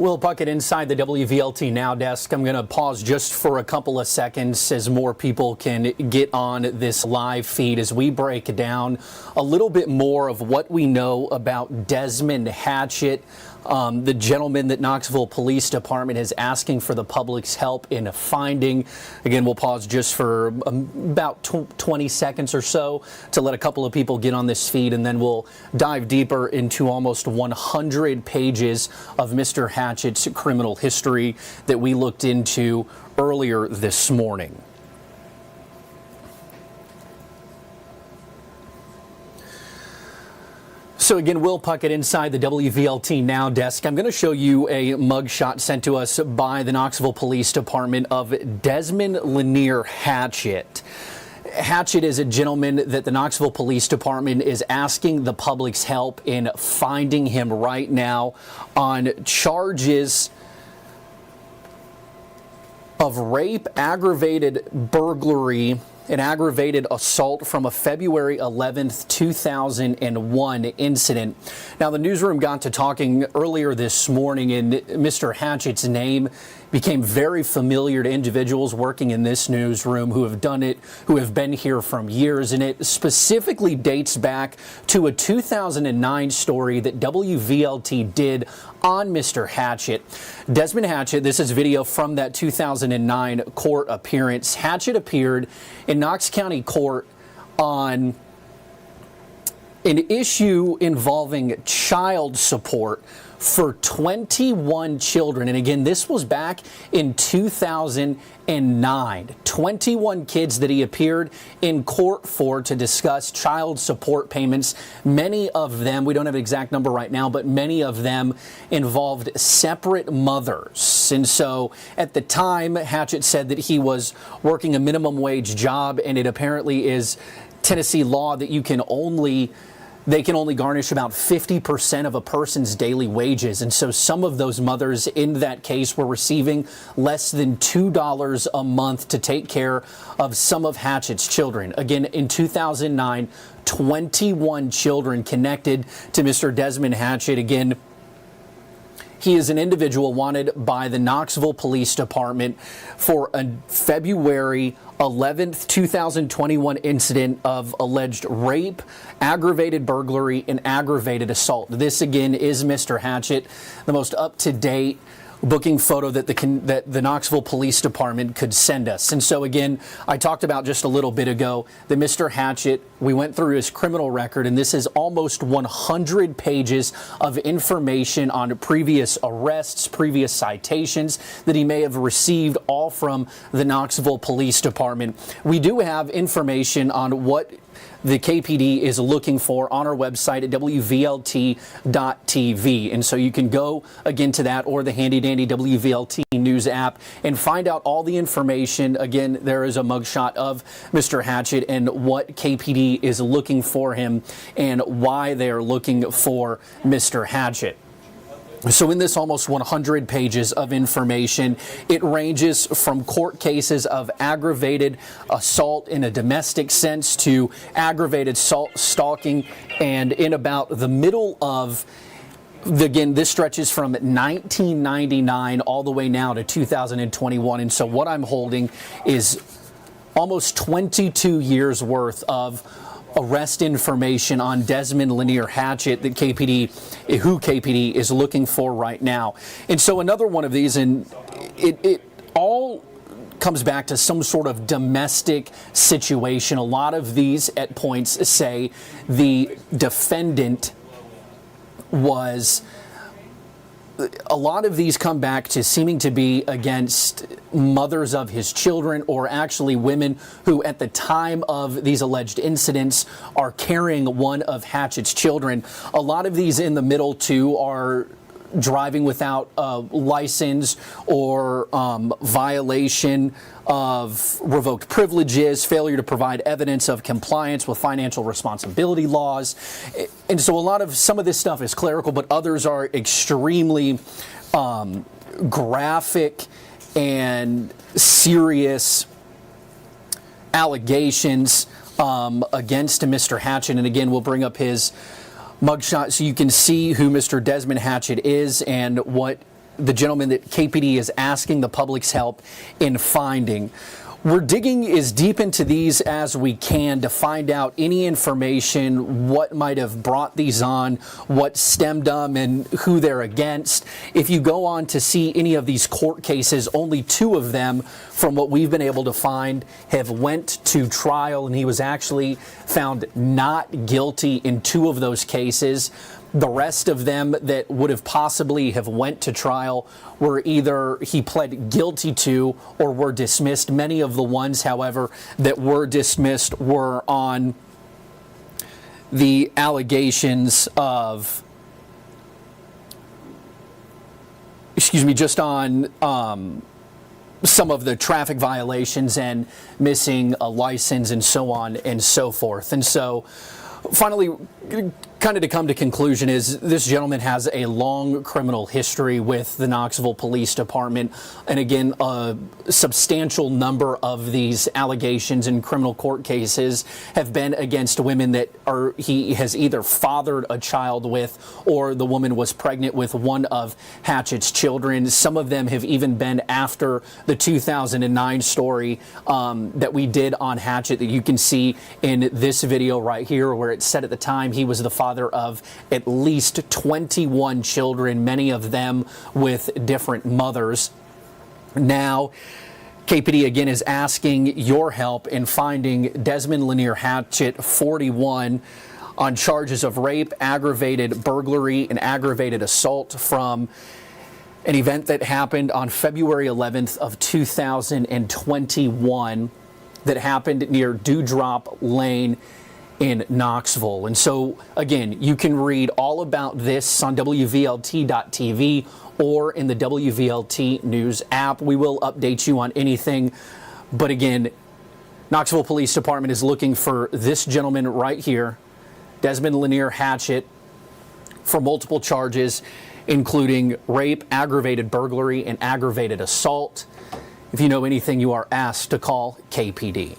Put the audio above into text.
Will Puckett inside the WVLT Now desk. I'm going to pause just for a couple of seconds as more people can get on this live feed as we break down a little bit more of what we know about Desmond Hatchett, the gentleman that Knoxville Police Department is asking for the public's help in finding. Again, we'll pause just for about 20 seconds or so to let a couple of people get on this feed, and then we'll dive deeper into almost 100 pages of Mr. Hatchett's criminal history that we looked into earlier this morning. So again, Will Puckett inside the WVLT Now desk. I'm going to show you a mugshot sent to us by the Knoxville Police Department of Desmond Lanier Hatchett. Hatchett is a gentleman that the Knoxville Police Department is asking the public's help in finding him right now on charges of rape, aggravated burglary, an aggravated assault from a February 11th, 2001 incident. Now, the newsroom got to talking earlier this morning, and Mr. Hatchett's name became very familiar to individuals working in this newsroom who have done it, who have been here from years, and it specifically dates back to a 2009 story that WVLT did on Mr. Hatchett. Desmond Hatchett, this is video from that 2009 court appearance. Hatchett appeared in Knox County Court on an issue involving child support for 21 children. And again, this was back in 2009. 21 kids that he appeared in court for to discuss child support payments. Many of them, we don't have an exact number right now, but many of them involved separate mothers. And so at the time, Hatchett said that he was working a minimum wage job, and it apparently is Tennessee law that they can only garnish about 50% of a person's daily wages. And so some of those mothers in that case were receiving less than $2 a month to take care of some of Hatchett's children. Again, in 2009, 21 children connected to Mr. Desmond Hatchett. Again, he is an individual wanted by the Knoxville Police Department for a February 11th, 2021 incident of alleged rape, aggravated burglary, and aggravated assault. This, again, is Mr. Hatchett, the most up-to-date booking photo that the Knoxville Police Department could send us. And so again, I talked about just a little bit ago that Mr. Hatchett, we went through his criminal record, and this is almost 100 pages of information on previous arrests, previous citations that he may have received, all from the Knoxville Police Department. We do have information on what the KPD is looking for on our website at WVLT.tv. And so you can go again to that or the handy dandy WVLT News app and find out all the information. Again, there is a mugshot of Mr. Hatchett and what KPD is looking for him and why they are looking for Mr. Hatchett. So in this almost 100 pages of information, it ranges from court cases of aggravated assault in a domestic sense to aggravated stalking, and in about the middle of, again, this stretches from 1999 all the way now to 2021. And so what I'm holding is almost 22 years worth of arrest information on Desmond Lanier Hatchett that who KPD is looking for right now. And so another one of these, and it all comes back to some sort of domestic situation. A lot of these at points say the defendant was, a lot of these come back to seeming to be against mothers of his children, or actually women who at the time of these alleged incidents are carrying one of Hatchett's children. A lot of these in the middle too are driving without a license or violation of revoked privileges, failure to provide evidence of compliance with financial responsibility laws. And so some of this stuff is clerical, but others are extremely graphic and serious allegations against Mr. Hatchett. And again, we'll bring up his mugshot so you can see who Mr. Desmond Hatchett is and what the gentleman that KPD is asking the public's help in finding. We're digging as deep into these as we can to find out any information, what might have brought these on, what stemmed them, and who they're against. If you go on to see any of these court cases, only 2 of them, from what we've been able to find, have went to trial, and he was actually found not guilty in 2 of those cases. The rest of them that would have possibly have went to trial were either he pled guilty to or were dismissed. Many of the ones, however, that were dismissed were on the allegations of, just on some of the traffic violations and missing a license and so on and so forth. And so finally, kind of to come to conclusion, is this gentleman has a long criminal history with the Knoxville Police Department. And again, a substantial number of these allegations in criminal court cases have been against women that he has either fathered a child with, or the woman was pregnant with one of Hatchett's children. Some of them have even been after the 2009 story that we did on Hatchett, that you can see in this video right here, where it said at the time he was the father of at least 21 children, many of them with different mothers. Now, KPD again is asking your help in finding Desmond Lanier Hatchett, 41, on charges of rape, aggravated burglary, and aggravated assault from an event that happened on February 11th of 2021 that happened near Dewdrop Lane in Knoxville. And so, again, you can read all about this on WVLT.tv or in the WVLT News app. We will update you on anything. But again, Knoxville Police Department is looking for this gentleman right here, Desmond Lanier Hatchett, for multiple charges, including rape, aggravated burglary, and aggravated assault. If you know anything, you are asked to call KPD.